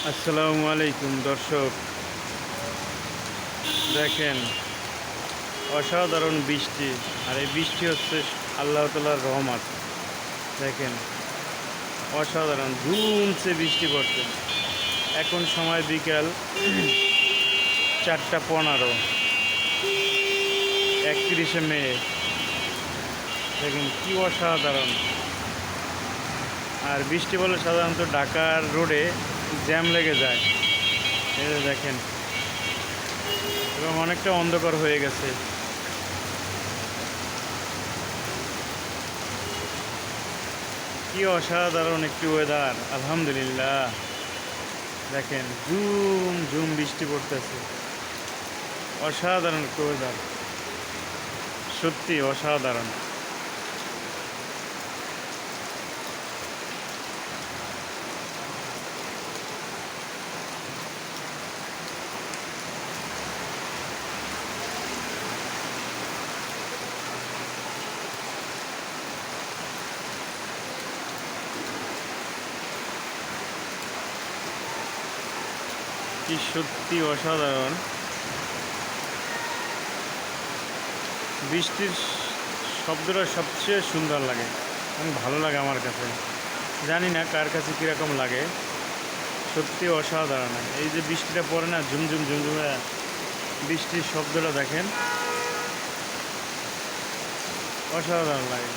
আসসালামু আলাইকুম দর্শক, দেখেন অসাধারণ বৃষ্টি। আর এই বৃষ্টি হচ্ছে আল্লাহ তাআলার রহমত। দেখেন অসাধারণ ধুমছে বৃষ্টি পড়ছে। এখন সময় বিকাল 4:15, 31শে মে। দেখেন কি অসাধারণ। আর বৃষ্টি বলে সাধারণত ঢাকার রোডে জ্যাম লেগে যায়। এই যে দেখেন, এবং অনেকটা অন্ধকার হয়ে গেছে। কি অসাধারণ একটি ওয়েদার, আলহামদুলিল্লাহ। দেখেন ঝুম ঝুম বৃষ্টি পড়তেছে। অসাধারণ একটি ওয়েদার, সত্যি অসাধারণ। কি সত্যি অসাধারণ। বৃষ্টির শব্দটা সবচেয়ে সুন্দর লাগে এবং ভালো লাগে আমার কাছে। জানি না কার কাছে কীরকম লাগে, সত্যি অসাধারণ। এই যে বৃষ্টিটা পড়ে না, ঝুমঝুম ঝুমঝুমে বৃষ্টির শব্দটা দেখেন, অসাধারণ লাগে।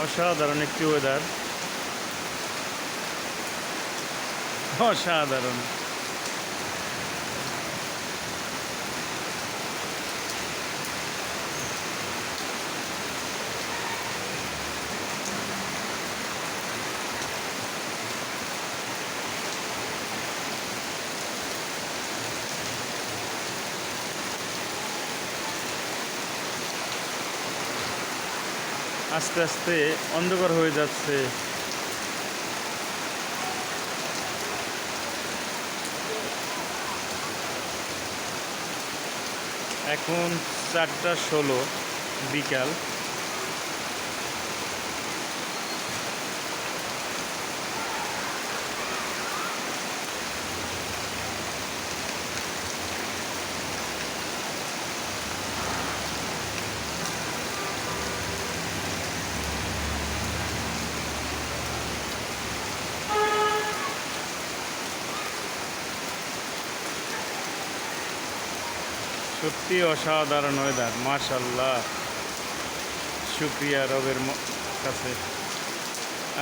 অসাধারণ একটি ওয়েদার, অসাধারণ। আস্তে আস্তে অন্ধকার হয়ে যাচ্ছে। এখন 4:16 বিকাল। সত্যি অসাধারণ ওয়েদার, মাশাআল্লাহ। শুকরিয়া রবের কাছে,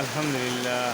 আলহামদুলিল্লাহ।